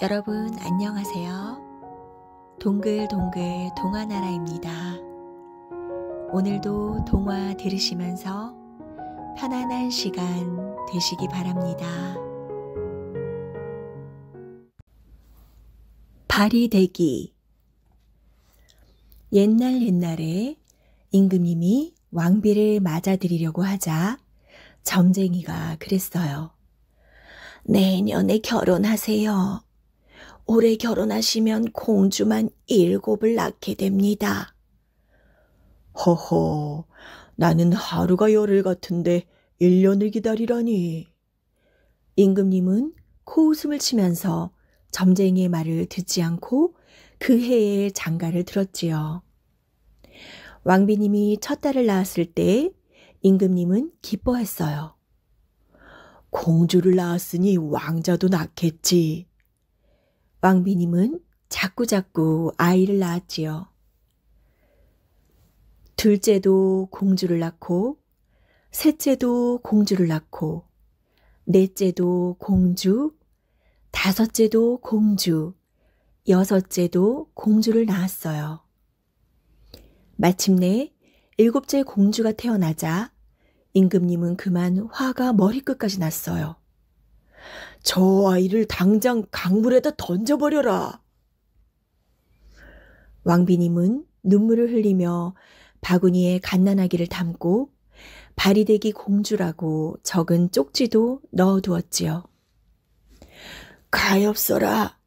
여러분 안녕하세요. 동글동글 동화나라입니다. 오늘도 동화 들으시면서 편안한 시간 되시기 바랍니다. 바리대기. 옛날에 임금님이 왕비를 맞아들이려고 하자 점쟁이가 그랬어요. 내년에 결혼하세요. 올해 결혼하시면 공주만 7을 낳게 됩니다. 허허, 나는 하루가 열흘 같은데 1년을 기다리라니. 임금님은 코웃음을 치면서 점쟁이의 말을 듣지 않고 그 해에 장가를 들었지요. 왕비님이 첫 딸을 낳았을 때 임금님은 기뻐했어요. 공주를 낳았으니 왕자도 낳겠지. 왕비님은 자꾸자꾸 아이를 낳았지요. 둘째도 공주를 낳고, 셋째도 공주를 낳고, 넷째도 공주, 다섯째도 공주, 여섯째도 공주를 낳았어요. 마침내 7째 공주가 태어나자 임금님은 그만 화가 머리끝까지 났어요. 저 아이를 당장 강물에다 던져버려라. 왕비님은 눈물을 흘리며 바구니에 갓난아기를 담고 바리대기 공주라고 적은 쪽지도 넣어두었지요. 가엾어라.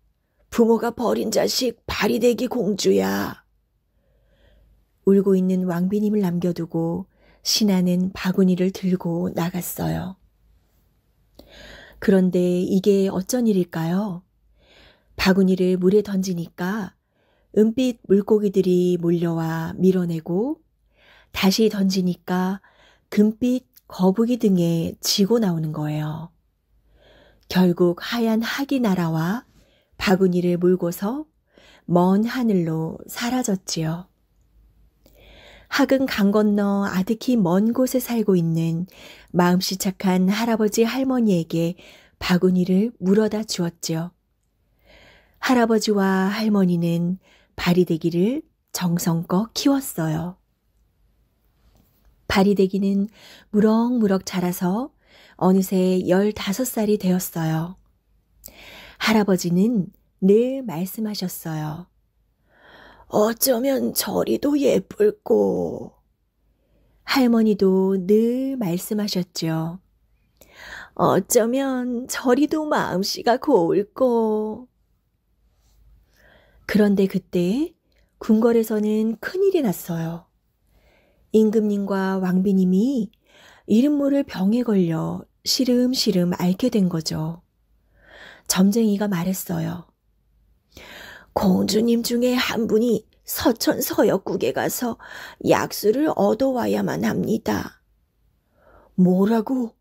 부모가 버린 자식 바리대기 공주야. 울고 있는 왕비님을 남겨두고 신하는 바구니를 들고 나갔어요. 그런데 이게 어쩐 일일까요? 바구니를 물에 던지니까 은빛 물고기들이 몰려와 밀어내고 다시 던지니까 금빛 거북이 등에 지고 나오는 거예요. 결국 하얀 학이 날아와 바구니를 몰고서 먼 하늘로 사라졌지요. 학은 강 건너 아득히 먼 곳에 살고 있는 마음씨 착한 할아버지 할머니에게 바구니를 물어다 주었지요. 할아버지와 할머니는 바리대기를 정성껏 키웠어요. 바리대기는 무럭무럭 자라서 어느새 15살이 되었어요. 할아버지는 늘 말씀하셨어요. 어쩌면 저리도 예쁠꼬. 할머니도 늘 말씀하셨죠. 어쩌면 저리도 마음씨가 고울꼬. 그런데 그때 궁궐에서는 큰일이 났어요. 임금님과 왕비님이 이름 모를 병에 걸려 시름시름 앓게 된 거죠. 점쟁이가 말했어요. 공주님 중에 한 분이 서천 서역국에 가서 약수를 얻어와야만 합니다. 뭐라고?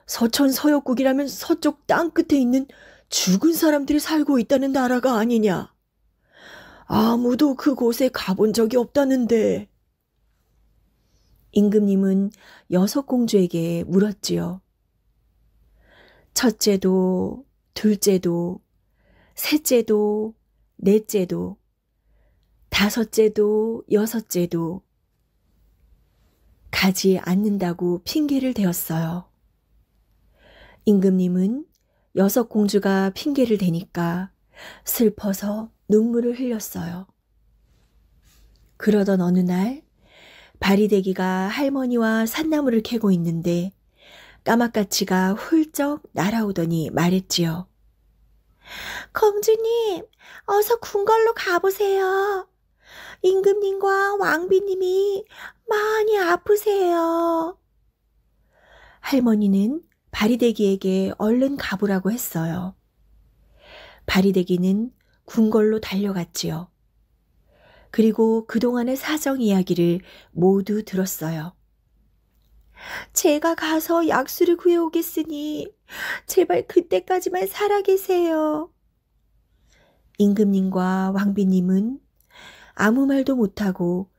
서천 서역국이라면 서쪽 땅끝에 있는 죽은 사람들이 살고 있다는 나라가 아니냐? 아무도 그곳에 가본 적이 없다는데. 임금님은 6공주에게 물었지요. 첫째도, 둘째도, 셋째도, 넷째도, 다섯째도, 여섯째도 가지 않는다고 핑계를 대었어요. 임금님은 6공주가 핑계를 대니까 슬퍼서 눈물을 흘렸어요. 그러던 어느 날 바리대기가 할머니와 산나물을 캐고 있는데 까마까치가 훌쩍 날아오더니 말했지요. 공주님, 어서 궁궐로 가보세요. 임금님과 왕비님이 많이 아프세요. 할머니는 바리대기에게 얼른 가보라고 했어요. 바리대기는 궁궐로 달려갔지요. 그리고 그동안의 사정 이야기를 모두 들었어요. 제가 가서 약수를 구해오겠으니 제발 그때까지만 살아계세요. 임금님과 왕비님은 아무 말도 못하고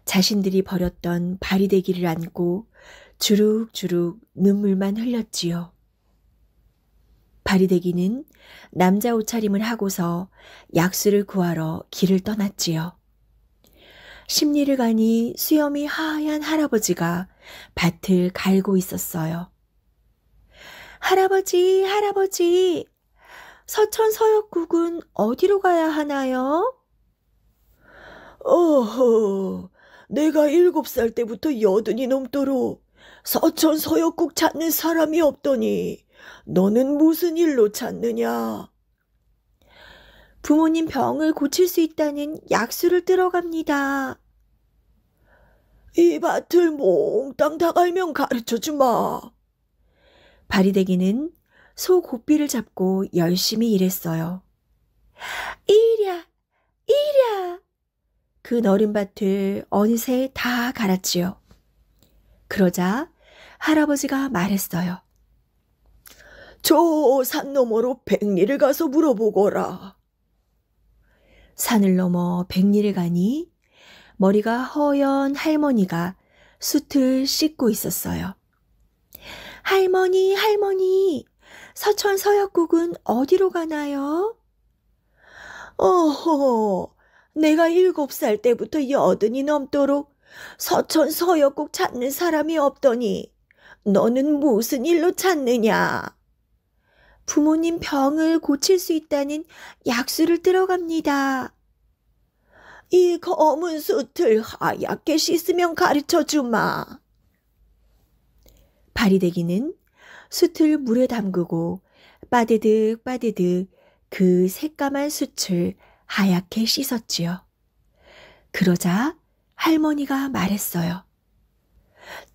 자신들이 버렸던 바리대기를 안고 주룩주룩 눈물만 흘렸지요. 바리대기는 남자 옷차림을 하고서 약수를 구하러 길을 떠났지요. 십리를 가니 수염이 하얀 할아버지가 밭을 갈고 있었어요. 할아버지, 할아버지, 서천서역국은 어디로 가야 하나요? 어허, 내가 7살 때부터 80이 넘도록 서천서역국 찾는 사람이 없더니 너는 무슨 일로 찾느냐? 부모님 병을 고칠 수 있다는 약수를 뜨러 갑니다. 이 밭을 몽땅 다 갈면 가르쳐주마. 바리대기는 소 고삐를 잡고 열심히 일했어요. 이랴, 이랴. 그 너른 밭을 어느새 다 갈았지요. 그러자 할아버지가 말했어요. 저 산 너머로 백리를 가서 물어보거라. 산을 넘어 백리를 가니 머리가 허연 할머니가 숯을 씻고 있었어요. 할머니, 할머니, 서천서역국은 어디로 가나요? 어허, 내가 7살 때부터 80이 넘도록 서천서역국 찾는 사람이 없더니 너는 무슨 일로 찾느냐? 부모님 병을 고칠 수 있다는 약수를 뜨러 갑니다. 이 검은 숯을 하얗게 씻으면 가르쳐주마. 바리대기는 숯을 물에 담그고 빠드득 빠드득 그 새까만 숯을 하얗게 씻었지요. 그러자 할머니가 말했어요.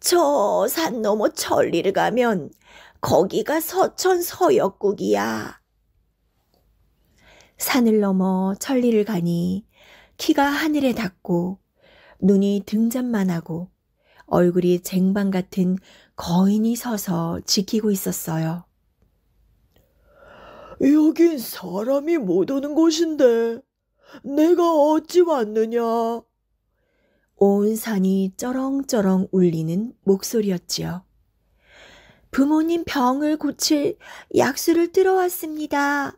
저 산 너머 천리를 가면 거기가 서천서역국이야. 산을 넘어 천리를 가니 키가 하늘에 닿고 눈이 등잔만하고 얼굴이 쟁반 같은 거인이 서서 지키고 있었어요. 여긴 사람이 못 오는 곳인데 내가 어찌 왔느냐? 온 산이 쩌렁쩌렁 울리는 목소리였지요. 부모님 병을 고칠 약수를 뜨러 왔습니다.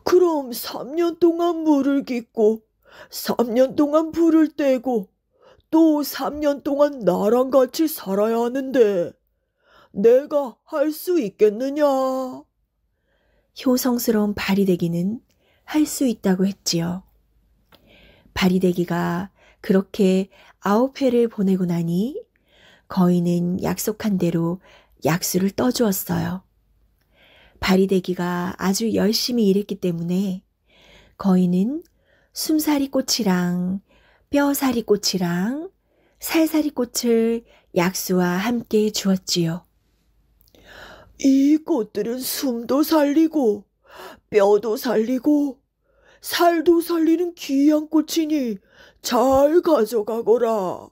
그럼 3년 동안 물을 깃고 3년 동안 불을 떼고 또 3년 동안 나랑 같이 살아야 하는데 내가 할 수 있겠느냐? 효성스러운 바리대기는 할 수 있다고 했지요. 바리대기가 그렇게 9회를 보내고 나니 거인은 약속한 대로 약수를 떠주었어요. 바리대기가 아주 열심히 일했기 때문에 거인은 숨사리꽃이랑 뼈사리꽃이랑 살사리꽃을 약수와 함께 주었지요. 이 꽃들은 숨도 살리고 뼈도 살리고 살도 살리는 귀한 꽃이니 잘 가져가거라.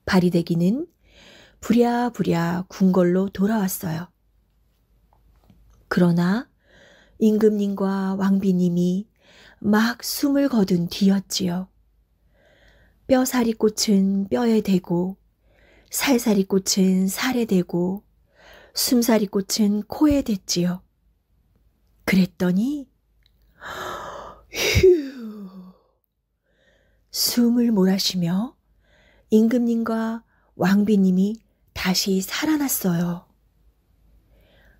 바리대기는 부랴부랴 궁궐로 돌아왔어요. 그러나 임금님과 왕비님이 막 숨을 거둔 뒤였지요. 뼈사리꽃은 뼈에 대고 살사리꽃은 살에 대고 숨사리꽃은 코에 댔지요. 그랬더니 휴. 숨을 몰아쉬며 임금님과 왕비님이 다시 살아났어요.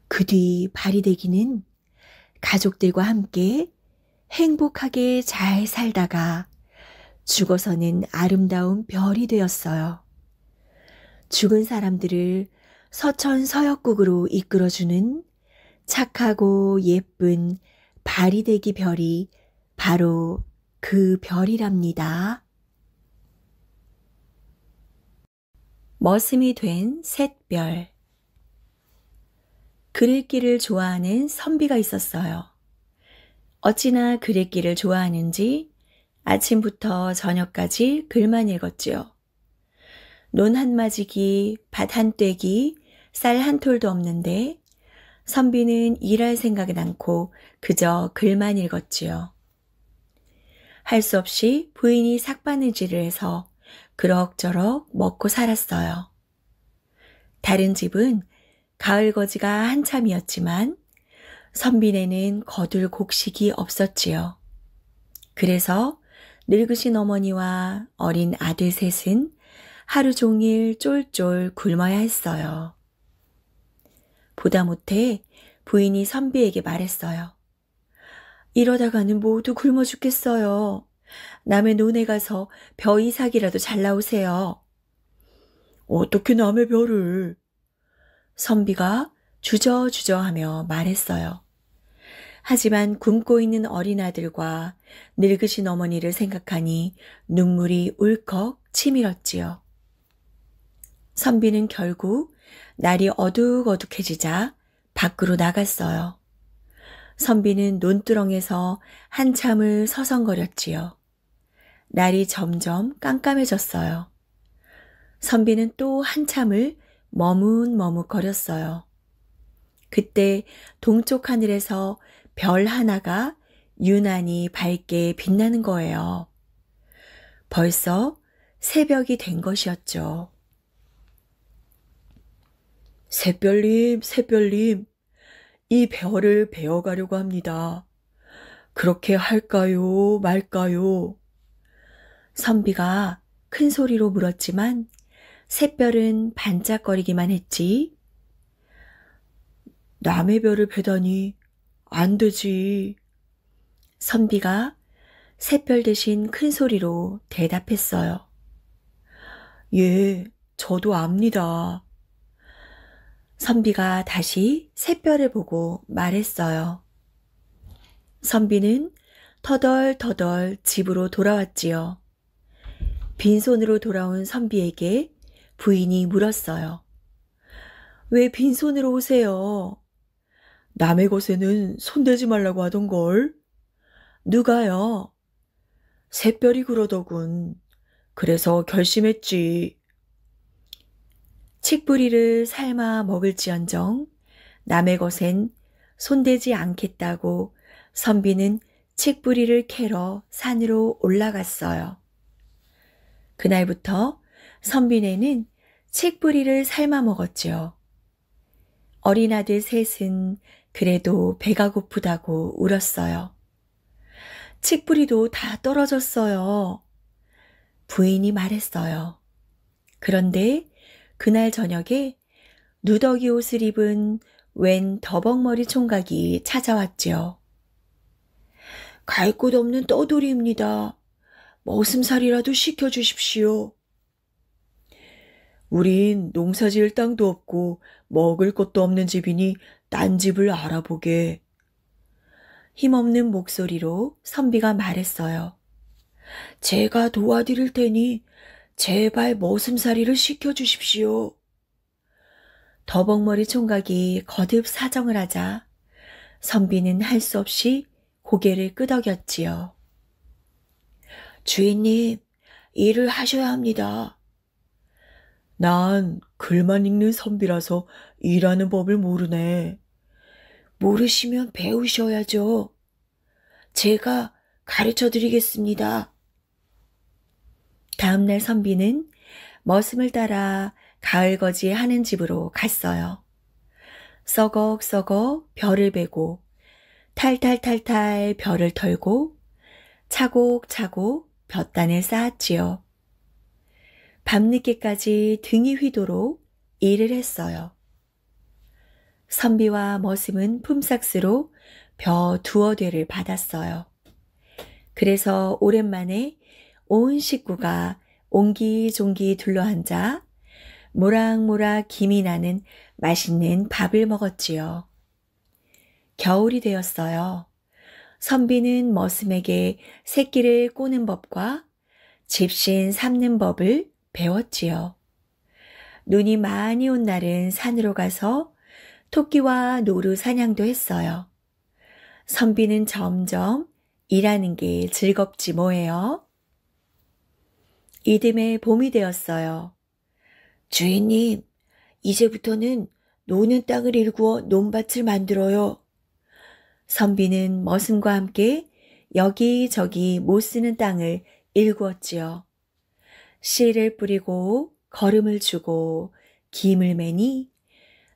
그 뒤 바리대기는 가족들과 함께 행복하게 잘 살다가 죽어서는 아름다운 별이 되었어요. 죽은 사람들을 서천서역국으로 이끌어주는 착하고 예쁜 바리대기 별이 바로 그 별이랍니다. 머슴이 된 샛별. 글읽기를 좋아하는 선비가 있었어요. 어찌나 글읽기를 좋아하는지 아침부터 저녁까지 글만 읽었지요. 논 한 마지기, 밭 한 떼기, 쌀 한 톨도 없는데 선비는 일할 생각은 않고 그저 글만 읽었지요. 할 수 없이 부인이 삭바느질을 해서 그럭저럭 먹고 살았어요. 다른 집은 가을거지가 한참이었지만 선비네는 거둘 곡식이 없었지요. 그래서 늙으신 어머니와 어린 아들 셋은 하루 종일 쫄쫄 굶어야 했어요. 보다 못해 부인이 선비에게 말했어요. 이러다가는 모두 굶어 죽겠어요. 남의 논에 가서 벼 이삭이라도 잘 나오세요. 어떻게 남의 벼를? 선비가 주저주저하며 말했어요. 하지만 굶고 있는 어린 아들과 늙으신 어머니를 생각하니 눈물이 울컥 치밀었지요. 선비는 결국 날이 어둑어둑해지자 밖으로 나갔어요. 선비는 논두렁에서 한참을 서성거렸지요. 날이 점점 깜깜해졌어요. 선비는 또 한참을 머뭇머뭇거렸어요. 그때 동쪽 하늘에서 별 하나가 유난히 밝게 빛나는 거예요. 벌써 새벽이 된 것이었죠. 샛별님, 샛별님, 이 별을 베어가려고 합니다. 그렇게 할까요, 말까요? 선비가 큰 소리로 물었지만 샛별은 반짝거리기만 했지. 남의 별을 베다니 안 되지. 선비가 샛별 대신 큰 소리로 대답했어요. 예, 저도 압니다. 선비가 다시 샛별을 보고 말했어요. 선비는 터덜터덜 집으로 돌아왔지요. 빈손으로 돌아온 선비에게 부인이 물었어요. 왜 빈손으로 오세요? 남의 것에는 손대지 말라고 하던걸. 누가요? 샛별이 그러더군. 그래서 결심했지. 칡뿌리를 삶아 먹을지언정 남의 것엔 손대지 않겠다고 선비는 칡뿌리를 캐러 산으로 올라갔어요. 그날부터 선비네는 칡뿌리를 삶아 먹었지요. 어린 아들 셋은 그래도 배가 고프다고 울었어요. 칡뿌리도 다 떨어졌어요. 부인이 말했어요. 그런데 그날 저녁에 누더기 옷을 입은 웬 더벅머리 총각이 찾아왔지요. 갈 곳 없는 떠돌이입니다. 머슴살이라도 시켜주십시오. 우린 농사 지을 땅도 없고 먹을 것도 없는 집이니 딴 집을 알아보게. 힘없는 목소리로 선비가 말했어요. 제가 도와드릴 테니 제발 머슴살이를 시켜주십시오. 더벅머리 총각이 거듭 사정을 하자 선비는 할 수 없이 고개를 끄덕였지요. 주인님, 일을 하셔야 합니다. 난 글만 읽는 선비라서 일하는 법을 모르네. 모르시면 배우셔야죠. 제가 가르쳐 드리겠습니다. 다음날 선비는 머슴을 따라 가을거지 하는 집으로 갔어요. 썩อก썩อก별을 베고 탈탈탈탈 별을 털고 차곡차곡 볕단을 쌓았지요. 밤늦게까지 등이 휘도록 일을 했어요. 선비와 머슴은 품삯으로 벼 두어 대를 받았어요. 그래서 오랜만에 온 식구가 옹기종기 둘러앉아 모락모락 김이 나는 맛있는 밥을 먹었지요. 겨울이 되었어요. 선비는 머슴에게 새끼를 꼬는 법과 집신 삶는 법을 배웠지요. 눈이 많이 온 날은 산으로 가서 토끼와 노루 사냥도 했어요. 선비는 점점 일하는 게 즐겁지 뭐예요. 이듬해 봄이 되었어요. 주인님, 이제부터는 노는 땅을 일구어 논밭을 만들어요. 선비는 머슴과 함께 여기저기 못 쓰는 땅을 일구었지요. 씨를 뿌리고 거름을 주고 김을 매니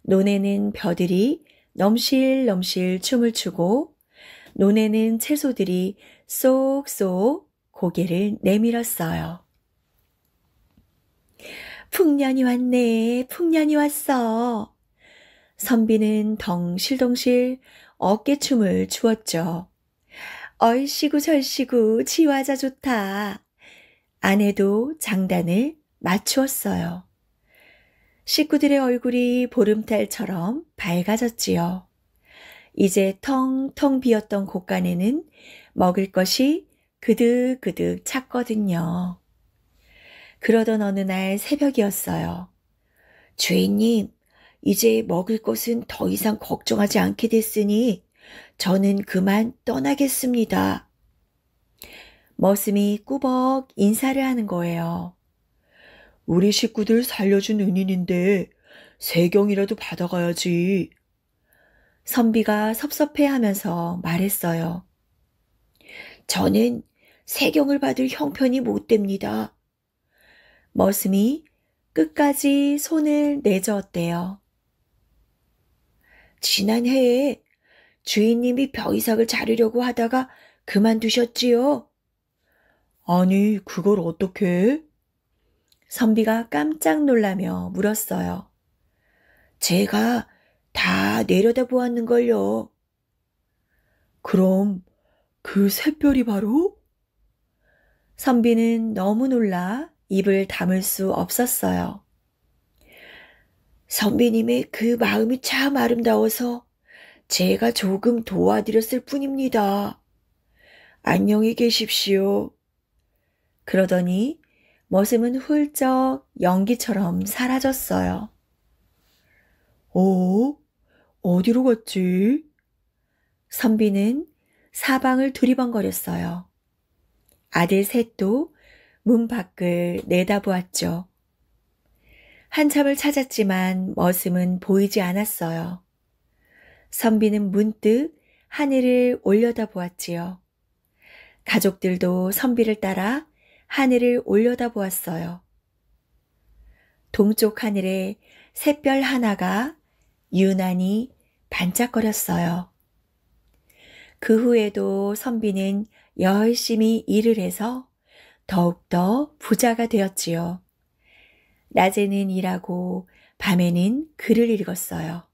논에는 벼들이 넘실넘실 춤을 추고 논에는 채소들이 쏙쏙 고개를 내밀었어요. 풍년이 왔네, 풍년이 왔어. 선비는 덩실덩실 어깨춤을 추었죠. 얼씨구 절씨구 지화자 좋다. 아내도 장단을 맞추었어요. 식구들의 얼굴이 보름달처럼 밝아졌지요. 이제 텅텅 비었던 곳간에는 먹을 것이 그득그득 찼거든요. 그러던 어느 날 새벽이었어요. 주인님, 이제 먹을 것은 더 이상 걱정하지 않게 됐으니 저는 그만 떠나겠습니다. 머슴이 꾸벅 인사를 하는 거예요. 우리 식구들 살려준 은인인데 세경이라도 받아가야지. 선비가 섭섭해하면서 말했어요. 저는 세경을 받을 형편이 못 됩니다. 머슴이 끝까지 손을 내저었대요. 지난해에 주인님이 벼이삭을 자르려고 하다가 그만두셨지요? 아니, 그걸 어떻게 해? 선비가 깜짝 놀라며 물었어요. 제가 다 내려다보았는걸요. 그럼 그 샛별이 바로? 선비는 너무 놀라 입을 다물 수 없었어요. 선비님의 그 마음이 참 아름다워서 제가 조금 도와드렸을 뿐입니다. 안녕히 계십시오. 그러더니 머슴은 훌쩍 연기처럼 사라졌어요. 어디로 갔지? 선비는 사방을 두리번거렸어요. 아들 셋도 문 밖을 내다보았죠. 한참을 찾았지만 머슴은 보이지 않았어요. 선비는 문득 하늘을 올려다보았지요. 가족들도 선비를 따라 하늘을 올려다보았어요. 동쪽 하늘에 샛별 하나가 유난히 반짝거렸어요. 그 후에도 선비는 열심히 일을 해서 더욱더 부자가 되었지요. 낮에는 일하고 밤에는 글을 읽었어요.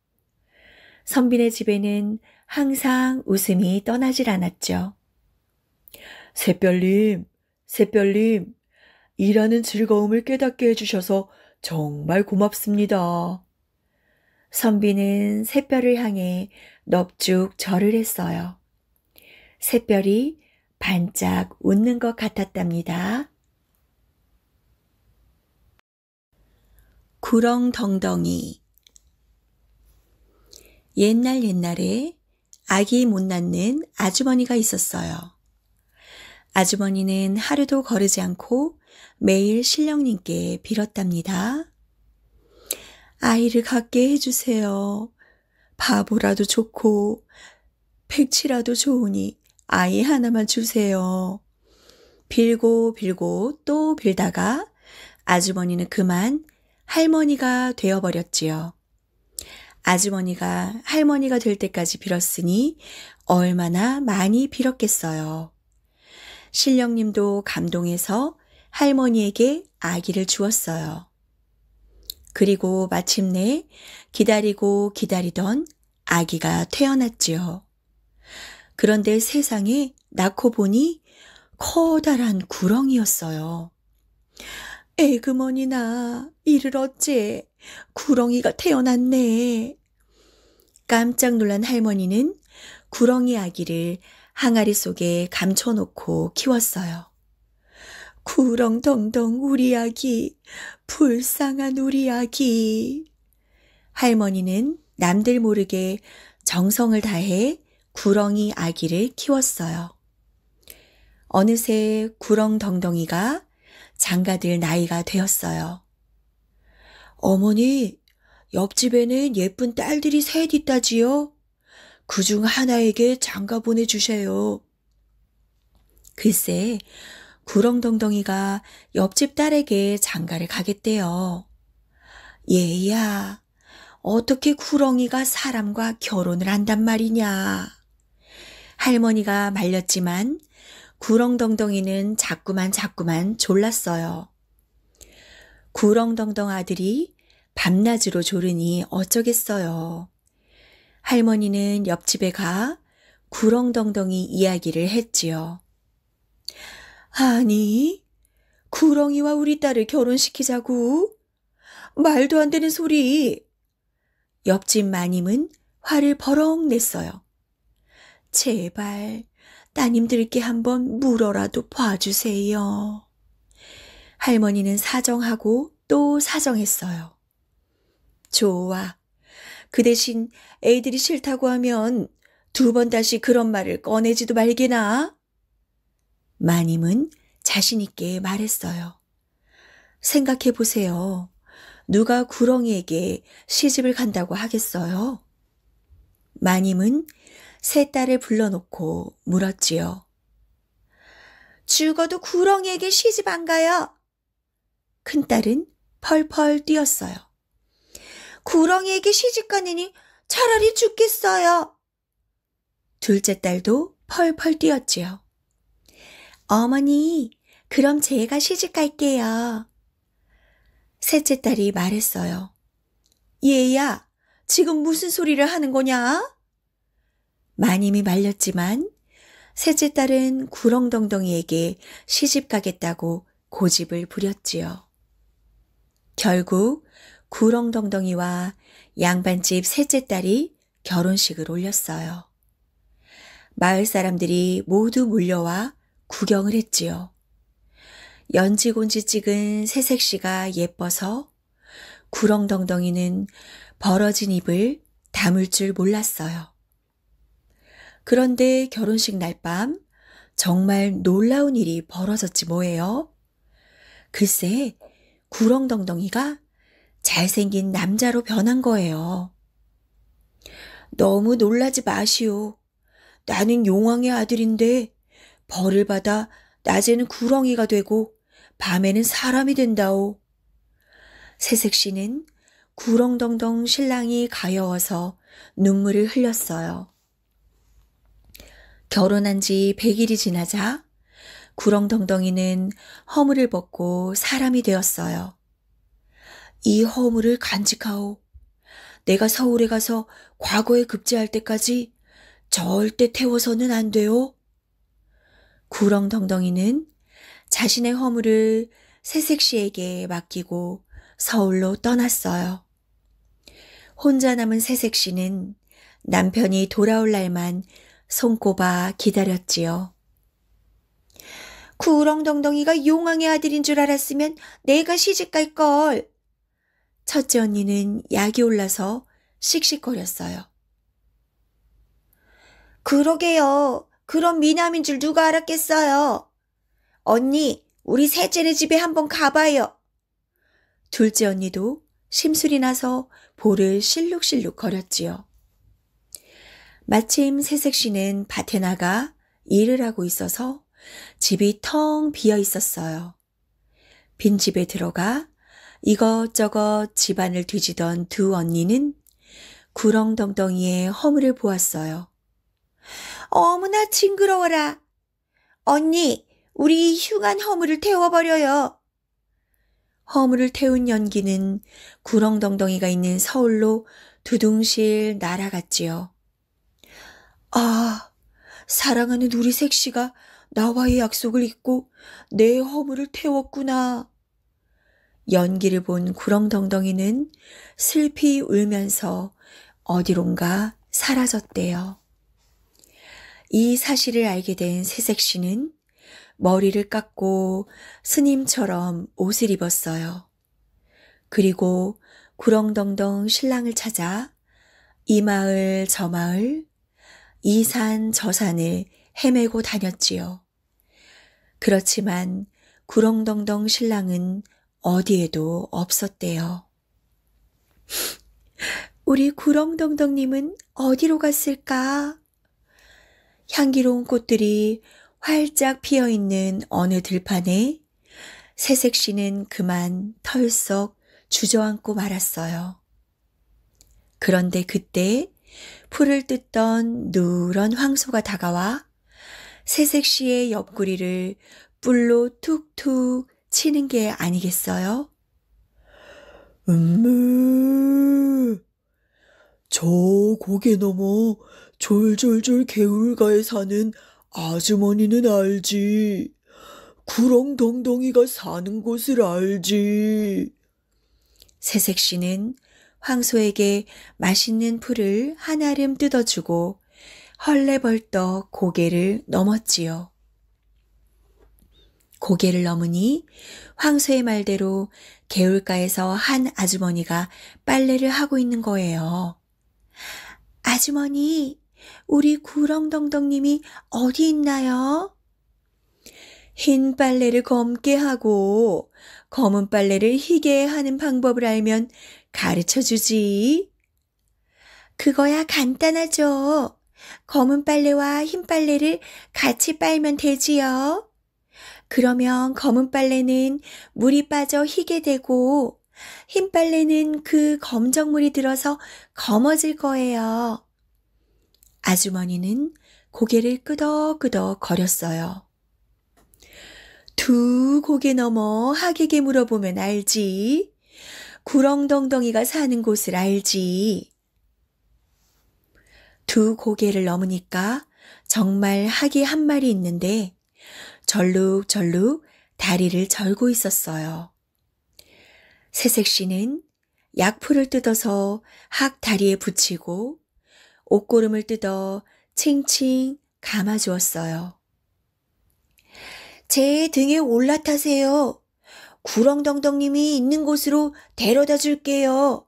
선비네 집에는 항상 웃음이 떠나질 않았죠. 샛별님, 샛별님, 일하는 즐거움을 깨닫게 해주셔서 정말 고맙습니다. 선비는 샛별을 향해 넙죽 절을 했어요. 샛별이 반짝 웃는 것 같았답니다. 구렁덩덩이. 옛날에 아기 못 낳는 아주머니가 있었어요. 아주머니는 하루도 거르지 않고 매일 신령님께 빌었답니다. 아이를 갖게 해주세요. 바보라도 좋고 백치라도 좋으니 아이 하나만 주세요. 빌고 또 빌다가 아주머니는 그만 할머니가 되어버렸지요. 아주머니가 할머니가 될 때까지 빌었으니 얼마나 많이 빌었겠어요. 신령님도 감동해서 할머니에게 아기를 주었어요. 그리고 마침내 기다리고 기다리던 아기가 태어났지요. 그런데 세상에 낳고 보니 커다란 구렁이였어요. 에그머니나 이를 어째 구렁이가 태어났네. 깜짝 놀란 할머니는 구렁이 아기를 항아리 속에 감춰놓고 키웠어요. 구렁덩덩 우리 아기, 불쌍한 우리 아기. 할머니는 남들 모르게 정성을 다해 구렁이 아기를 키웠어요. 어느새 구렁덩덩이가 장가들 나이가 되었어요. 어머니, 옆집에는 예쁜 딸들이 셋 있다지요? 그중 하나에게 장가 보내주세요. 글쎄, 구렁덩덩이가 옆집 딸에게 장가를 가겠대요. 얘야, 어떻게 구렁이가 사람과 결혼을 한단 말이냐. 할머니가 말렸지만 구렁덩덩이는 자꾸만 졸랐어요. 구렁덩덩 아들이 밤낮으로 졸으니 어쩌겠어요. 할머니는 옆집에 가 구렁덩덩이 이야기를 했지요. 아니, 구렁이와 우리 딸을 결혼시키자고? 말도 안 되는 소리. 옆집 마님은 화를 버럭 냈어요. 제발 따님들께 한번 물어라도 봐주세요. 할머니는 사정하고 또 사정했어요. 좋아. 그 대신 애들이 싫다고 하면 2번 다시 그런 말을 꺼내지도 말게나. 마님은 자신 있게 말했어요. 생각해 보세요. 누가 구렁이에게 시집을 간다고 하겠어요? 마님은 새 딸을 불러놓고 물었지요. 죽어도 구렁이에게 시집 안 가요. 큰딸은 펄펄 뛰었어요. 구렁이에게 시집 가느니 차라리 죽겠어요. 둘째 딸도 펄펄 뛰었지요. 어머니, 그럼 제가 시집 갈게요. 셋째 딸이 말했어요. 얘야, 지금 무슨 소리를 하는 거냐? 마님이 말렸지만 셋째 딸은 구렁덩덩이에게 시집 가겠다고 고집을 부렸지요. 결국 구렁덩덩이와 양반집 셋째 딸이 결혼식을 올렸어요. 마을 사람들이 모두 몰려와 구경을 했지요. 연지곤지 찍은 새색시가 예뻐서 구렁덩덩이는 벌어진 입을 다물 줄 몰랐어요. 그런데 결혼식 날 밤 정말 놀라운 일이 벌어졌지 뭐예요. 글쎄, 구렁덩덩이가 잘생긴 남자로 변한 거예요. 너무 놀라지 마시오. 나는 용왕의 아들인데 벌을 받아 낮에는 구렁이가 되고 밤에는 사람이 된다오. 새색시는 구렁덩덩 신랑이 가여워서 눈물을 흘렸어요. 결혼한 지 100일이 지나자 구렁덩덩이는 허물을 벗고 사람이 되었어요. 이 허물을 간직하오. 내가 서울에 가서 과거에 급제할 때까지 절대 태워서는 안 돼요. 구렁덩덩이는 자신의 허물을 새색시에게 맡기고 서울로 떠났어요. 혼자 남은 새색시는 남편이 돌아올 날만 손꼽아 기다렸지요. 구렁덩덩이가 용왕의 아들인 줄 알았으면 내가 시집갈 걸. 첫째 언니는 약이 올라서 씩씩거렸어요. 그러게요. 그런 미남인 줄 누가 알았겠어요. 언니, 우리 셋째네 집에 한번 가봐요. 둘째 언니도 심술이 나서 볼을 실룩실룩 거렸지요. 마침 새색시는 밭에 나가 일을 하고 있어서 집이 텅 비어 있었어요. 빈집에 들어가 이것저것 집안을 뒤지던 2 언니는 구렁덩덩이의 허물을 보았어요. 어머나 징그러워라. 언니, 우리 흉한 허물을 태워버려요. 허물을 태운 연기는 구렁덩덩이가 있는 서울로 두둥실 날아갔지요. 아, 사랑하는 우리 색시가 나와의 약속을 잊고 내 허물을 태웠구나. 연기를 본 구렁덩덩이는 슬피 울면서 어디론가 사라졌대요. 이 사실을 알게 된 새색시는 머리를 깎고 스님처럼 옷을 입었어요. 그리고 구렁덩덩 신랑을 찾아 이 마을 저 마을, 이 산 저 산을 헤매고 다녔지요. 그렇지만 구렁덩덩 신랑은 어디에도 없었대요. 우리 구렁덩덩님은 어디로 갔을까? 향기로운 꽃들이 활짝 피어있는 어느 들판에 새색시는 그만 털썩 주저앉고 말았어요. 그런데 그때 풀을 뜯던 누런 황소가 다가와 새색시의 옆구리를 뿔로 툭툭 치는 게 아니겠어요? 저 고개 넘어 졸졸졸 개울가에 사는 아주머니는 알지. 구렁덩덩이가 사는 곳을 알지. 새색시는 황소에게 맛있는 풀을 한아름 뜯어주고 헐레벌떡 고개를 넘었지요. 고개를 넘으니 황소의 말대로 개울가에서 한 아주머니가 빨래를 하고 있는 거예요. 아주머니, 우리 구렁덩덩님이 어디 있나요? 흰 빨래를 검게 하고 검은 빨래를 희게 하는 방법을 알면 가르쳐 주지. 그거야 간단하죠. 검은 빨래와 흰 빨래를 같이 빨면 되지요. 그러면 검은 빨래는 물이 빠져 희게 되고 흰 빨래는 그 검정물이 들어서 검어질 거예요. 아주머니는 고개를 끄덕끄덕 거렸어요. 두 고개 넘어 하객에 물어보면 알지. 구렁덩덩이가 사는 곳을 알지. 두 고개를 넘으니까 정말 하기 한 마리 있는데 절룩절룩 다리를 절고 있었어요. 새색시는 약풀을 뜯어서 학 다리에 붙이고 옷고름을 뜯어 칭칭 감아주었어요. 제 등에 올라타세요. 구렁덩덩님이 있는 곳으로 데려다 줄게요.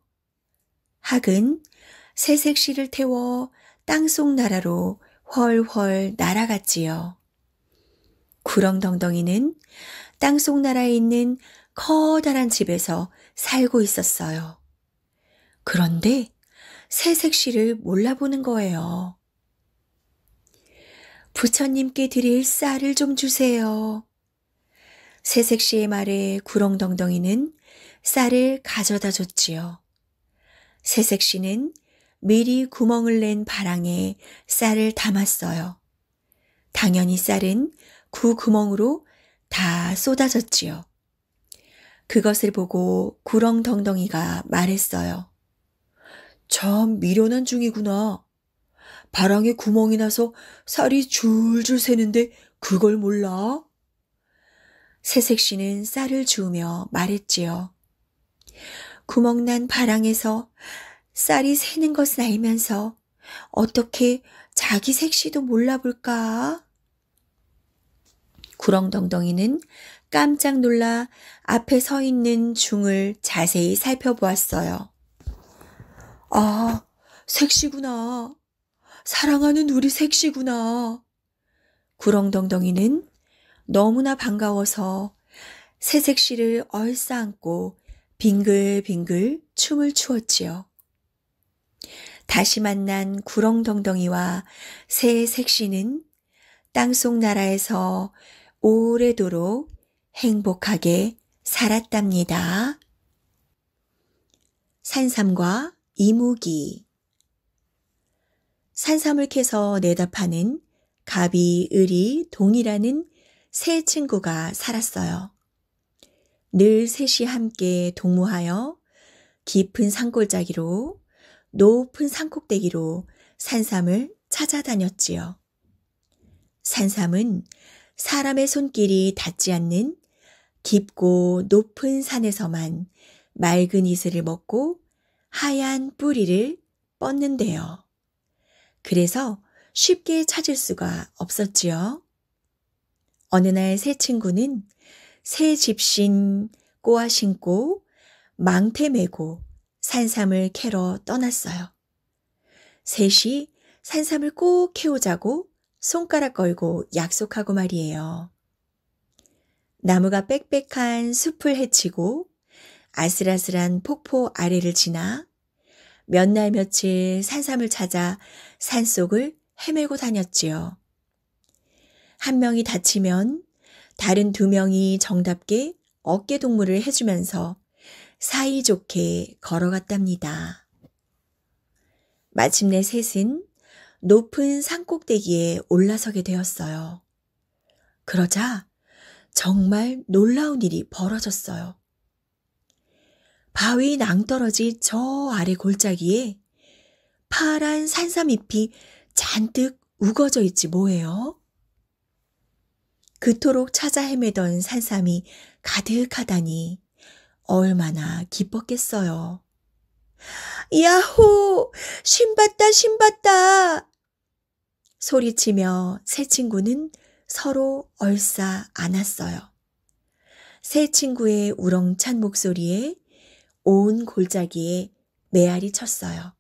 학은 새색시를 태워 땅속 나라로 훨훨 날아갔지요. 구렁덩덩이는 땅속 나라에 있는 커다란 집에서 살고 있었어요. 그런데 새색시를 몰라보는 거예요. 부처님께 드릴 쌀을 좀 주세요. 새색시의 말에 구렁덩덩이는 쌀을 가져다 줬지요. 새색시는 미리 구멍을 낸 바랑에 쌀을 담았어요. 당연히 쌀은 그 구멍으로 다 쏟아졌지요. 그것을 보고 구렁덩덩이가 말했어요. 참 미련한 중이구나. 바랑에 구멍이 나서 쌀이 줄줄 새는데 그걸 몰라? 새색시는 쌀을 주우며 말했지요. 구멍난 바랑에서 쌀이 새는 것을 알면서 어떻게 자기 색시도 몰라볼까? 구렁덩덩이는 깜짝 놀라 앞에 서 있는 중을 자세히 살펴보았어요. 아, 색시구나. 사랑하는 우리 색시구나. 구렁덩덩이는 너무나 반가워서 새색시를 얼싸안고 빙글빙글 춤을 추었지요. 다시 만난 구렁덩덩이와 새색시는 땅속 나라에서 오래도록 행복하게 살았답니다. 산삼과 이무기. 산삼을 캐서 내다 파는 가비, 을이, 동이라는 세 친구가 살았어요. 늘 셋이 함께 동무하여 깊은 산골짜기로 높은 산꼭대기로 산삼을 찾아다녔지요. 산삼은 사람의 손길이 닿지 않는 깊고 높은 산에서만 맑은 이슬을 먹고 하얀 뿌리를 뻗는데요. 그래서 쉽게 찾을 수가 없었지요. 어느 날 새 친구는 새 집신 꼬아 신고 망태 메고 산삼을 캐러 떠났어요. 셋이 산삼을 꼭 캐오자고 손가락 걸고 약속하고 말이에요. 나무가 빽빽한 숲을 헤치고 아슬아슬한 폭포 아래를 지나 몇 날 며칠 산삼을 찾아 산속을 헤매고 다녔지요. 한 명이 다치면 다른 두 명이 정답게 어깨 동무를 해주면서 사이좋게 걸어갔답니다. 마침내 셋은 높은 산꼭대기에 올라서게 되었어요. 그러자 정말 놀라운 일이 벌어졌어요. 바위 낭떠러지 저 아래 골짜기에 파란 산삼잎이 잔뜩 우거져 있지 뭐예요? 그토록 찾아 헤매던 산삼이 가득하다니 얼마나 기뻤겠어요. 야호! 신봤다, 신봤다! 소리치며 세 친구는 서로 얼싸 안았어요. 세 친구의 우렁찬 목소리에 온 골짜기에 메아리 쳤어요.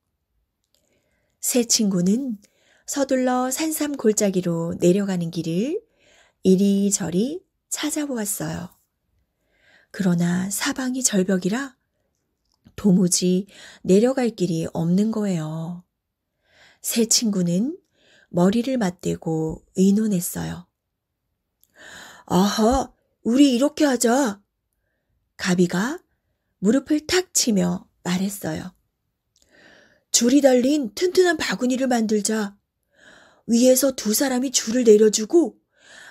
세 친구는 서둘러 산삼 골짜기로 내려가는 길을 이리저리 찾아보았어요. 그러나 사방이 절벽이라 도무지 내려갈 길이 없는 거예요. 세 친구는 머리를 맞대고 의논했어요. 아하, 우리 이렇게 하자. 가비가 무릎을 탁 치며 말했어요. 줄이 달린 튼튼한 바구니를 만들자. 위에서 두 사람이 줄을 내려주고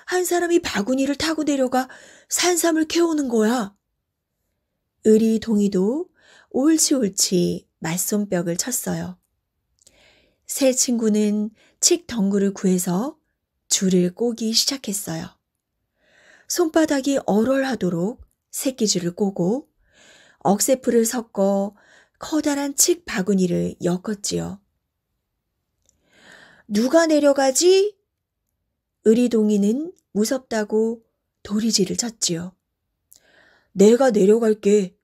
한 사람이 바구니를 타고 내려가 산삼을 캐오는 거야. 의리동이도 옳지옳지 맞손뼉을 쳤어요. 세 친구는 칡 덩굴을 구해서 줄을 꼬기 시작했어요. 손바닥이 얼얼하도록 새끼줄을 꼬고 억새풀을 섞어 커다란 칡 바구니를 엮었지요. 누가 내려가지? 의리동이는 무섭다고 도리지를 쳤지요. 내가 내려갈게.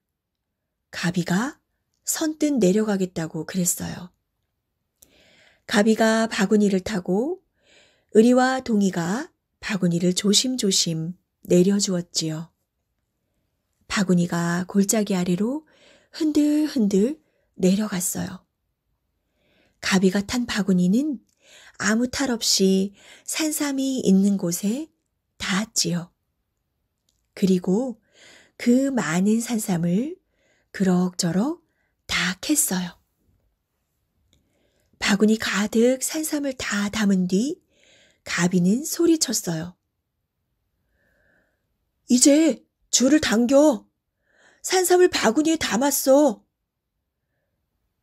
가비가 선뜻 내려가겠다고 그랬어요. 가비가 바구니를 타고 의리와 동이가 바구니를 조심조심 내려주었지요. 바구니가 골짜기 아래로 흔들흔들 내려갔어요. 가비가 탄 바구니는 아무 탈 없이 산삼이 있는 곳에 닿았지요. 그리고 그 많은 산삼을 그럭저럭 다 캤어요. 바구니 가득 산삼을 다 담은 뒤 가비는 소리쳤어요. 이제 줄을 당겨. 산삼을 바구니에 담았어.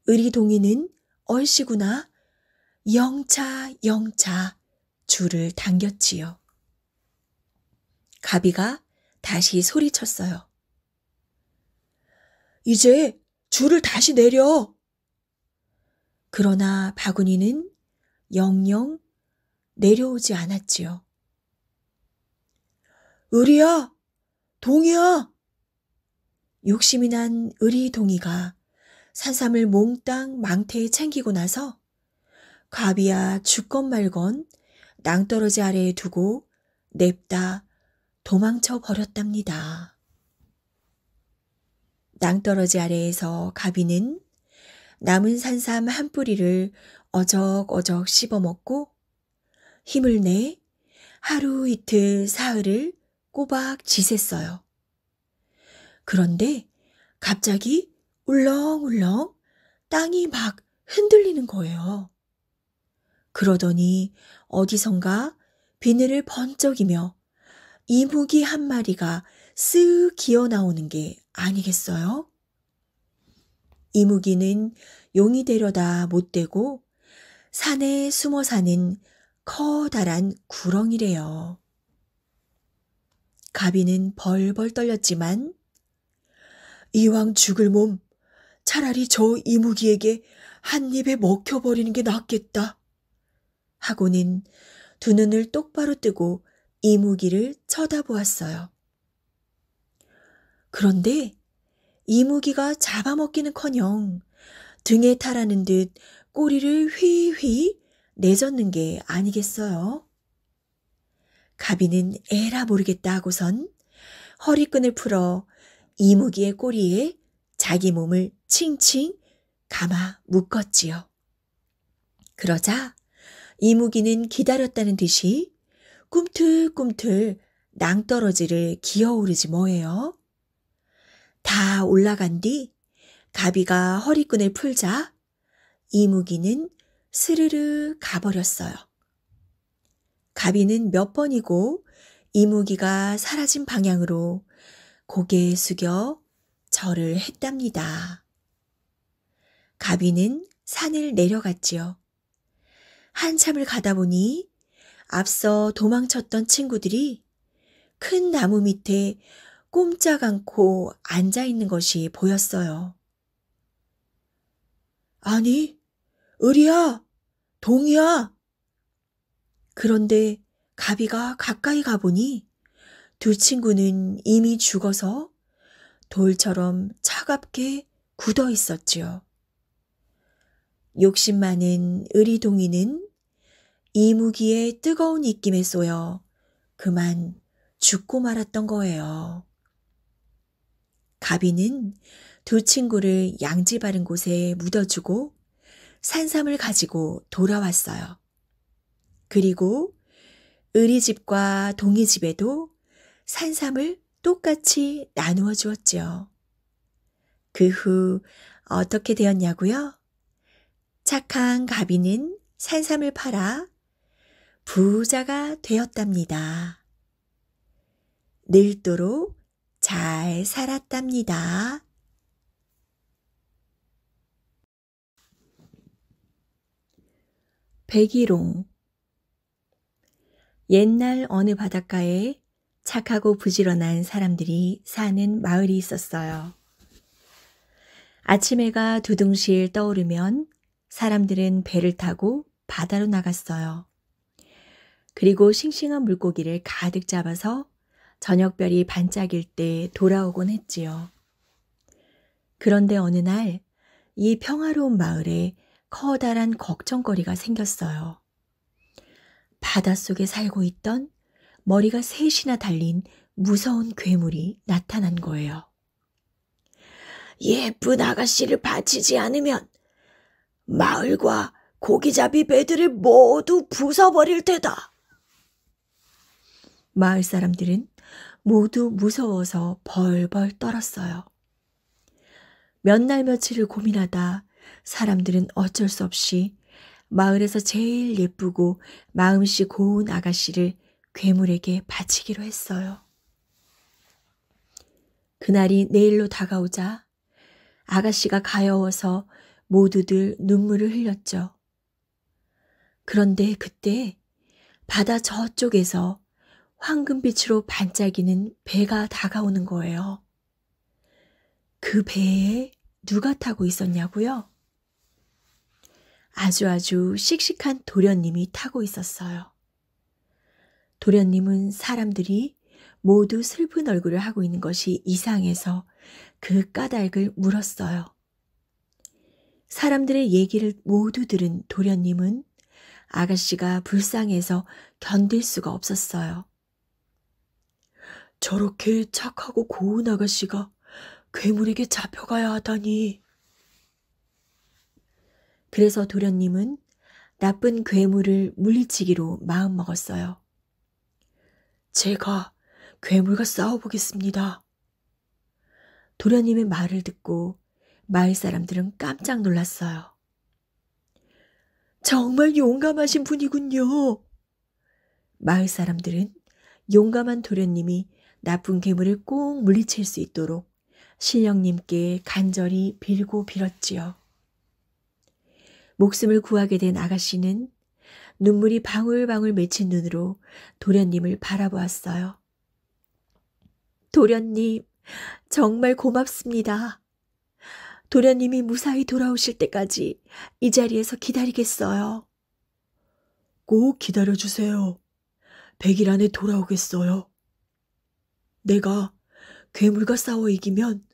의리동이는 얼씨구나 영차 줄을 당겼지요. 가비가 다시 소리쳤어요. 이제 줄을 다시 내려. 그러나 바구니는 영영 내려오지 않았지요. 의리야, 동이야. 욕심이 난 의리동이가 산삼을 몽땅 망태에 챙기고 나서 가비야 죽건 말건 낭떠러지 아래에 두고 냅다 도망쳐 버렸답니다. 낭떠러지 아래에서 가비는 남은 산삼 한 뿌리를 어적어적 씹어먹고 힘을 내 하루 이틀 사흘을 꼬박 지샜어요. 그런데 갑자기 울렁울렁 땅이 막 흔들리는 거예요. 그러더니 어디선가 비늘을 번쩍이며 이무기 한 마리가 쓱 기어 나오는 게 아니겠어요? 이무기는 용이 되려다 못되고 산에 숨어 사는 커다란 구렁이래요. 가비는 벌벌 떨렸지만 이왕 죽을 몸 차라리 저 이무기에게 한 입에 먹혀버리는 게 낫겠다 하고는 두 눈을 똑바로 뜨고 이무기를 쳐다보았어요. 그런데 이무기가 잡아먹기는커녕 등에 타라는 듯 꼬리를 휘휘 내젓는 게 아니겠어요? 가비는 에라 모르겠다 하고선 허리끈을 풀어 이무기의 꼬리에 자기 몸을 칭칭 감아 묶었지요. 그러자 이무기는 기다렸다는 듯이 꿈틀꿈틀 낭떠러지를 기어오르지 뭐예요. 다 올라간 뒤 가비가 허리끈을 풀자 이무기는 스르르 가버렸어요. 가비는 몇 번이고 이무기가 사라진 방향으로 고개 숙여 절을 했답니다. 가비는 산을 내려갔지요. 한참을 가다 보니 앞서 도망쳤던 친구들이 큰 나무 밑에 꼼짝 않고 앉아 있는 것이 보였어요. 아니, 을이야, 동이야. 그런데 가비가 가까이 가보니 두 친구는 이미 죽어서 돌처럼 차갑게 굳어 있었지요. 욕심 많은 의리동이는 이무기의 뜨거운 입김에 쏘여 그만 죽고 말았던 거예요. 가비는 두 친구를 양지 바른 곳에 묻어주고 산삼을 가지고 돌아왔어요. 그리고 의리집과 동이집에도 산삼을 똑같이 나누어 주었지요. 그 후 어떻게 되었냐고요? 착한 가비는 산삼을 팔아 부자가 되었답니다. 늙도록 잘 살았답니다. 백일홍. 옛날 어느 바닷가에 착하고 부지런한 사람들이 사는 마을이 있었어요. 아침 해가 두둥실 떠오르면 사람들은 배를 타고 바다로 나갔어요. 그리고 싱싱한 물고기를 가득 잡아서 저녁별이 반짝일 때 돌아오곤 했지요. 그런데 어느 날 이 평화로운 마을에 커다란 걱정거리가 생겼어요. 바닷속에 살고 있던 머리가 셋이나 달린 무서운 괴물이 나타난 거예요. 예쁜 아가씨를 바치지 않으면 마을과 고기잡이 배들을 모두 부숴버릴 테다. 마을 사람들은 모두 무서워서 벌벌 떨었어요. 몇 날 며칠을 고민하다 사람들은 어쩔 수 없이 마을에서 제일 예쁘고 마음씨 고운 아가씨를 괴물에게 바치기로 했어요. 그날이 내일로 다가오자 아가씨가 가여워서 모두들 눈물을 흘렸죠. 그런데 그때 바다 저쪽에서 황금빛으로 반짝이는 배가 다가오는 거예요. 그 배에 누가 타고 있었냐고요? 아주 씩씩한 도련님이 타고 있었어요. 도련님은 사람들이 모두 슬픈 얼굴을 하고 있는 것이 이상해서 그 까닭을 물었어요. 사람들의 얘기를 모두 들은 도련님은 아가씨가 불쌍해서 견딜 수가 없었어요. 저렇게 착하고 고운 아가씨가 괴물에게 잡혀가야 하다니. 그래서 도련님은 나쁜 괴물을 물리치기로 마음먹었어요. 제가 괴물과 싸워보겠습니다. 도련님의 말을 듣고 마을 사람들은 깜짝 놀랐어요. 정말 용감하신 분이군요. 마을 사람들은 용감한 도련님이 나쁜 괴물을 꼭 물리칠 수 있도록 신령님께 간절히 빌고 빌었지요. 목숨을 구하게 된 아가씨는 눈물이 방울방울 맺힌 눈으로 도련님을 바라보았어요. 도련님, 정말 고맙습니다. 도련님이 무사히 돌아오실 때까지 이 자리에서 기다리겠어요. 꼭 기다려주세요. 100일 안에 돌아오겠어요. 내가 괴물과 싸워 이기면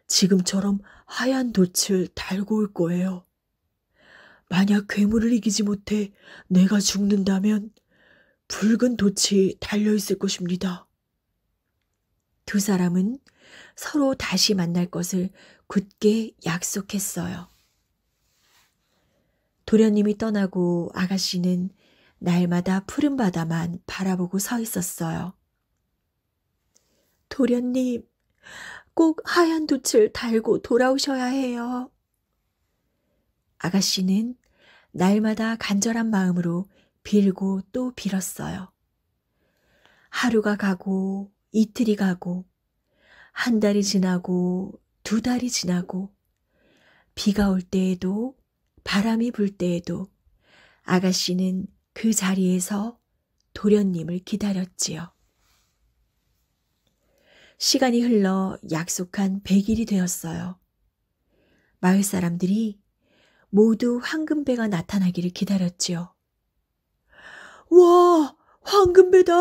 지금처럼 하얀 돛을 달고 올 거예요. 만약 괴물을 이기지 못해 내가 죽는다면 붉은 돛이 달려있을 것입니다. 두 사람은 서로 다시 만날 것을 굳게 약속했어요. 도련님이 떠나고 아가씨는 날마다 푸른 바다만 바라보고 서 있었어요. 도련님, 꼭 하얀 돛을 달고 돌아오셔야 해요. 아가씨는 날마다 간절한 마음으로 빌고 또 빌었어요. 하루가 가고 이틀이 가고 한 달이 지나고 두 달이 지나고 비가 올 때에도 바람이 불 때에도 아가씨는 그 자리에서 도련님을 기다렸지요. 시간이 흘러 약속한 100일이 되었어요. 마을 사람들이 모두 황금배가 나타나기를 기다렸지요. 와, 황금배다!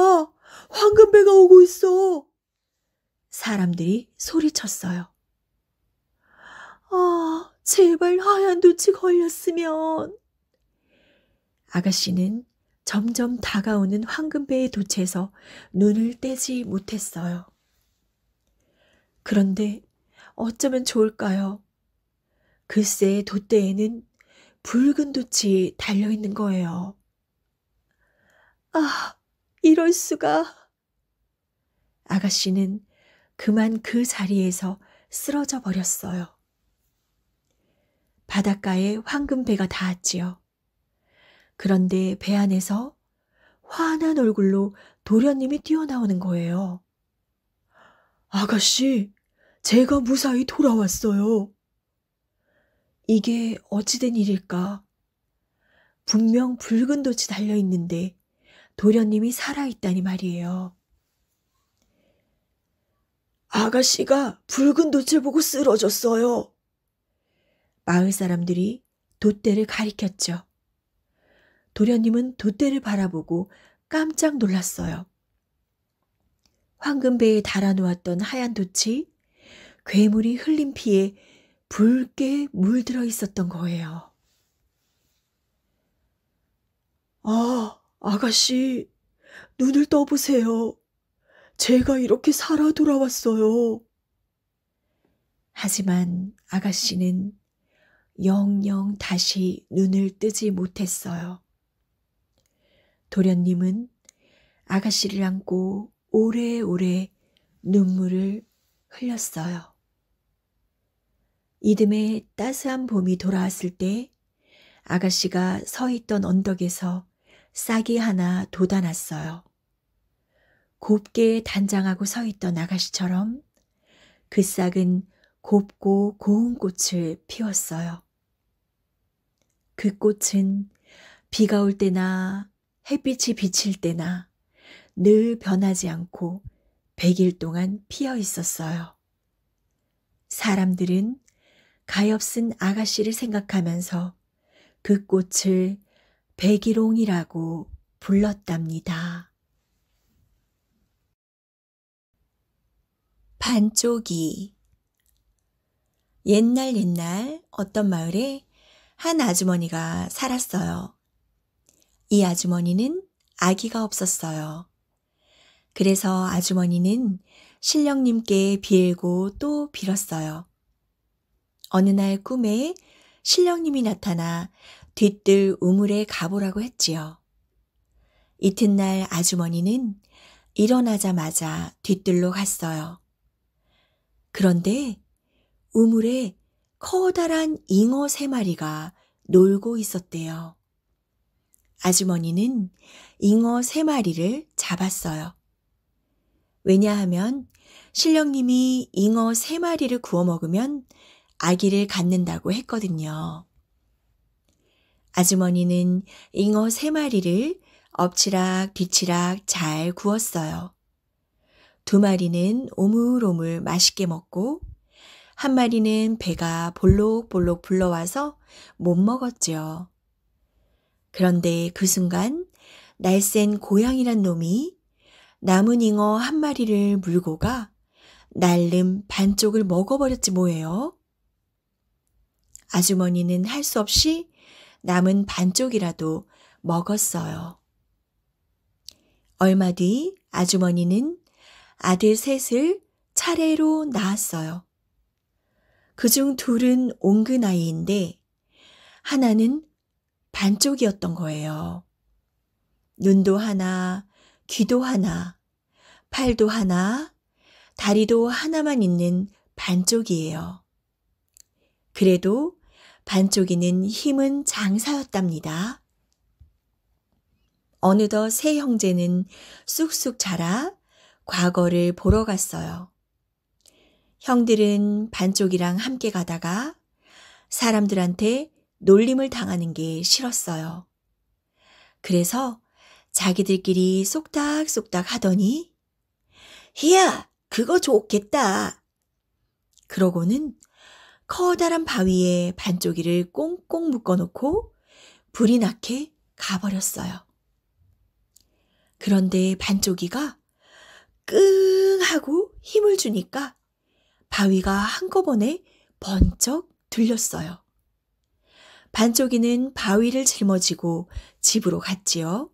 황금배가 오고 있어! 사람들이 소리쳤어요. 아, 제발 하얀 돛이 걸렸으면. 아가씨는 점점 다가오는 황금배의 돛에서 눈을 떼지 못했어요. 그런데 어쩌면 좋을까요? 글쎄 돛대에는 붉은 돛이 달려있는 거예요. 아, 이럴 수가. 아가씨는 그만 그 자리에서 쓰러져 버렸어요. 바닷가에 황금배가 닿았지요. 그런데 배 안에서 환한 얼굴로 도련님이 뛰어나오는 거예요. 아가씨, 제가 무사히 돌아왔어요. 이게 어찌된 일일까? 분명 붉은 돛이 달려있는데 도련님이 살아있다니 말이에요. 아가씨가 붉은 돛을 보고 쓰러졌어요. 마을 사람들이 돛대를 가리켰죠. 도련님은 돛대를 바라보고 깜짝 놀랐어요. 황금배에 달아놓았던 하얀 돛이 괴물이 흘린 피에 붉게 물들어 있었던 거예요. 아, 아가씨, 눈을 떠보세요. 제가 이렇게 살아 돌아왔어요. 하지만 아가씨는 영영 다시 눈을 뜨지 못했어요. 도련님은 아가씨를 안고 오래오래 눈물을 흘렸어요. 이듬해 따스한 봄이 돌아왔을 때 아가씨가 서 있던 언덕에서 싹이 하나 돋아났어요. 곱게 단장하고 서 있던 아가씨처럼 그 싹은 곱고 고운 꽃을 피웠어요. 그 꽃은 비가 올 때나 햇빛이 비칠 때나 늘 변하지 않고 100일 동안 피어 있었어요. 사람들은 가엾은 아가씨를 생각하면서 그 꽃을 백일홍이라고 불렀답니다. 반쪽이. 옛날 어떤 마을에 한 아주머니가 살았어요. 이 아주머니는 아기가 없었어요. 그래서 아주머니는 신령님께 빌고 또 빌었어요. 어느 날 꿈에 신령님이 나타나 뒤뜰 우물에 가보라고 했지요. 이튿날 아주머니는 일어나자마자 뒤뜰로 갔어요. 그런데 우물에 커다란 잉어 3마리가 놀고 있었대요. 아주머니는 잉어 3마리를 잡았어요. 왜냐하면 신령님이 잉어 3마리를 구워 먹으면 아기를 갖는다고 했거든요. 아주머니는 잉어 3마리를 엎치락 뒤치락 잘 구웠어요. 2마리는 오물오물 맛있게 먹고 1마리는 배가 볼록볼록 불러와서 못 먹었죠. 그런데 그 순간 날쌘 고양이란 놈이 남은 잉어 1마리를 물고 가 날름 반쪽을 먹어버렸지 뭐예요. 아주머니는 할 수 없이 남은 반쪽이라도 먹었어요. 얼마 뒤 아주머니는 아들 셋을 차례로 낳았어요. 그중 2은 옹그 나이인데 하나는 반쪽이었던 거예요. 눈도 하나, 귀도 하나, 팔도 하나, 다리도 하나만 있는 반쪽이에요. 그래도 반쪽이는 힘은 장사였답니다. 어느덧 세 형제는 쑥쑥 자라 과거를 보러 갔어요. 형들은 반쪽이랑 함께 가다가 사람들한테 놀림을 당하는 게 싫었어요. 그래서 자기들끼리 쏙닥쏙닥 하더니 희야, 그거 좋겠다. 그러고는 커다란 바위에 반쪽이를 꽁꽁 묶어놓고 불이 나게 가버렸어요. 그런데 반쪽이가 끙 하고 힘을 주니까 바위가 한꺼번에 번쩍 들렸어요. 반쪽이는 바위를 짊어지고 집으로 갔지요.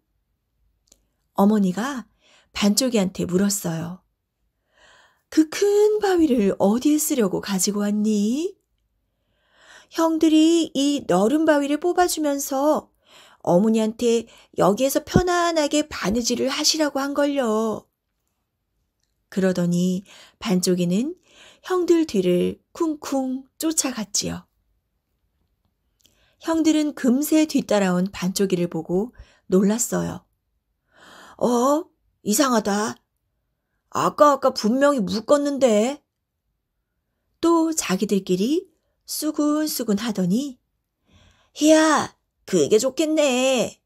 어머니가 반쪽이한테 물었어요. 그 큰 바위를 어디에 쓰려고 가지고 왔니? 형들이 이 너른 바위를 뽑아주면서 어머니한테 여기에서 편안하게 바느질을 하시라고 한걸요. 그러더니 반쪽이는 형들 뒤를 쿵쿵 쫓아갔지요. 형들은 금세 뒤따라온 반쪽이를 보고 놀랐어요. 이상하다. 아까 분명히 묶었는데. 또 자기들끼리 수군수군 하더니 희야, 그게 좋겠네.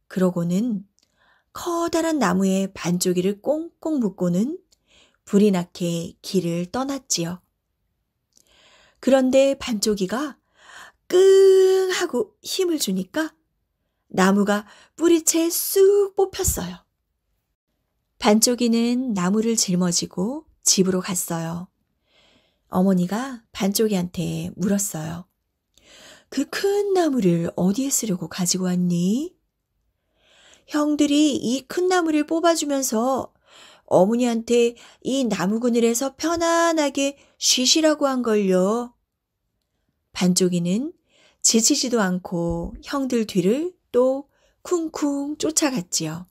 그러고는 커다란 나무에 반쪽이를 꽁꽁 묶고는 불이 나게 길을 떠났지요. 그런데 반쪽이가 끙 하고 힘을 주니까 나무가 뿌리채 쑥 뽑혔어요. 반쪽이는 나무를 짊어지고 집으로 갔어요. 어머니가 반쪽이한테 물었어요. 그 큰 나무를 어디에 쓰려고 가지고 왔니? 형들이 이 큰 나무를 뽑아주면서 어머니한테 이 나무 그늘에서 편안하게 쉬시라고 한걸요. 반쪽이는 지치지도 않고 형들 뒤를 또 쿵쿵 쫓아갔지요.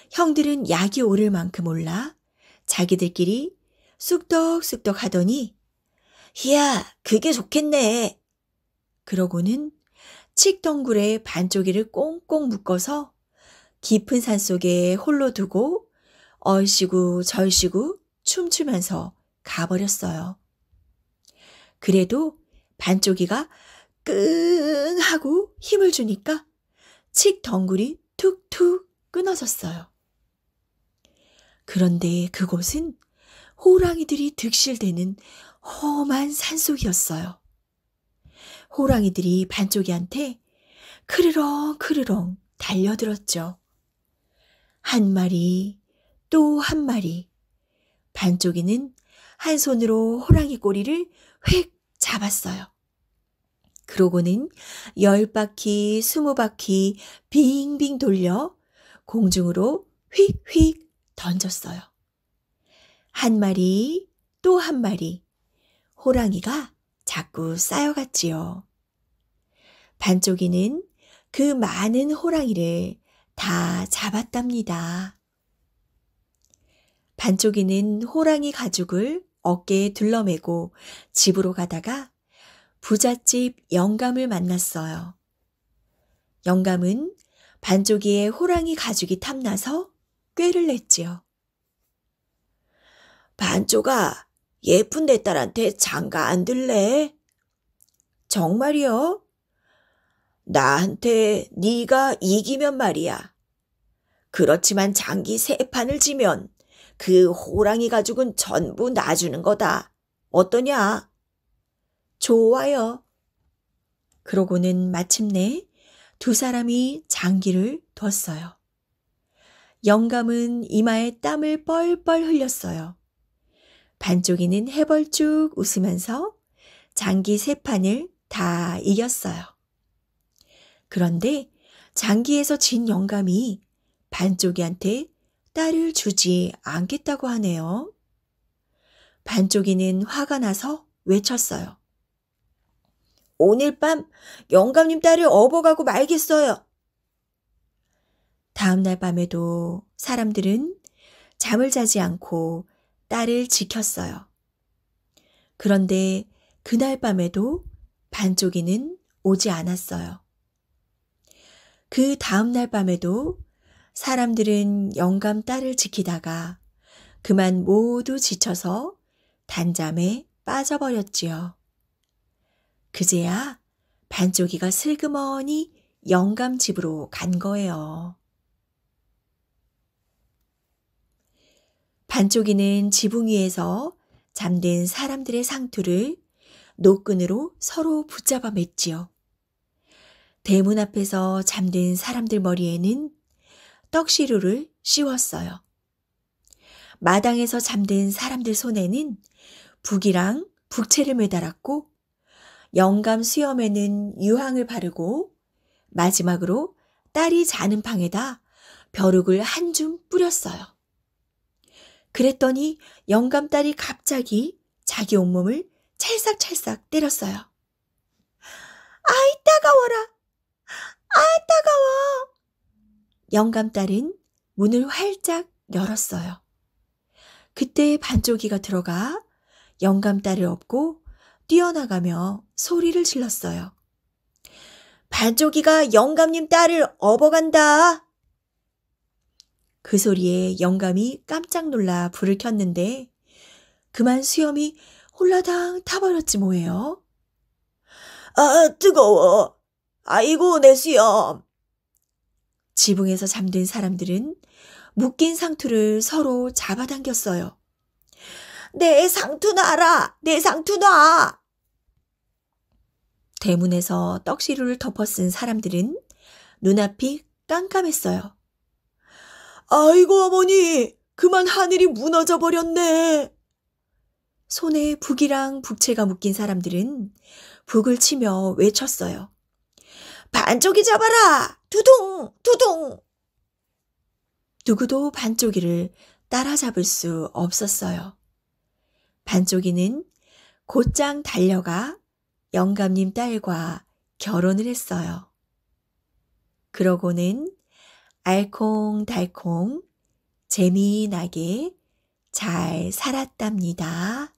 형들은 약이 오를 만큼 올라 자기들끼리 쑥덕쑥덕 하더니 희야, 그게 좋겠네. 그러고는 칡덩굴에 반쪽이를 꽁꽁 묶어서 깊은 산속에 홀로 두고 얼씨구 절씨구 춤추면서 가버렸어요. 그래도 반쪽이가 끙 하고 힘을 주니까 칡덩굴이 툭툭 끊어졌어요. 그런데 그곳은 호랑이들이 득실대는 험한 산속이었어요. 호랑이들이 반쪽이한테 크르렁 크르렁 달려들었죠. 한 마리 또 한 마리. 반쪽이는 한 손으로 호랑이 꼬리를 휙 잡았어요. 그러고는 10바퀴, 20바퀴 빙빙 돌려 공중으로 휙휙 던졌어요. 한 마리 또 한 마리. 호랑이가 자꾸 쌓여갔지요. 반쪽이는 그 많은 호랑이를 다 잡았답니다. 반쪽이는 호랑이 가죽을 어깨에 둘러매고 집으로 가다가 부잣집 영감을 만났어요. 영감은 반쪽이의 호랑이 가죽이 탐나서 꾀를 냈지요. 반쪽아, 예쁜 내 딸한테 장가 안 들래? 정말이요? 나한테 네가 이기면 말이야. 그렇지만 장기 3판을 지면 그 호랑이 가죽은 전부 놔주는 거다. 어떠냐? 좋아요. 그러고는 마침내 두 사람이 장기를 뒀어요. 영감은 이마에 땀을 뻘뻘 흘렸어요. 반쪽이는 해벌쭉 웃으면서 장기 3판을 다 이겼어요. 그런데 장기에서 진 영감이 반쪽이한테 딸을 주지 않겠다고 하네요. 반쪽이는 화가 나서 외쳤어요. 오늘 밤 영감님 딸을 업어가고 말겠어요. 다음날 밤에도 사람들은 잠을 자지 않고 딸을 지켰어요. 그런데 그날 밤에도 반쪽이는 오지 않았어요. 그 다음날 밤에도 사람들은 영감 딸을 지키다가 그만 모두 지쳐서 단잠에 빠져버렸지요. 그제야 반쪽이가 슬그머니 영감 집으로 간 거예요. 반쪽이는 지붕 위에서 잠든 사람들의 상투를 노끈으로 서로 붙잡아 맸지요. 대문 앞에서 잠든 사람들 머리에는 떡시루를 씌웠어요. 마당에서 잠든 사람들 손에는 북이랑 북채를 매달았고 영감 수염에는 유황을 바르고 마지막으로 딸이 자는 방에다 벼룩을 한 줌 뿌렸어요. 그랬더니 영감 딸이 갑자기 자기 온몸을 찰싹찰싹 때렸어요. 아이 따가워라. 아 따가워. 영감 딸은 문을 활짝 열었어요. 그때 반쪽이가 들어가 영감 딸을 업고 뛰어나가며 소리를 질렀어요. 반쪽이가 영감님 딸을 업어간다. 그 소리에 영감이 깜짝 놀라 불을 켰는데 그만 수염이 홀라당 타버렸지 뭐예요. 아, 뜨거워. 아이고, 내 수염. 지붕에서 잠든 사람들은 묶인 상투를 서로 잡아당겼어요. 내 상투 놔라. 내 상투 놔. 대문에서 떡시루를 덮어 쓴 사람들은 눈앞이 깜깜했어요. 아이고, 어머니. 그만 하늘이 무너져 버렸네. 손에 북이랑 북채가 묶인 사람들은 북을 치며 외쳤어요. 반쪽이 잡아라. 두둥 두둥. 누구도 반쪽이를 따라잡을 수 없었어요. 반쪽이는 곧장 달려가 영감님 딸과 결혼을 했어요. 그러고는 알콩달콩 재미나게 잘 살았답니다.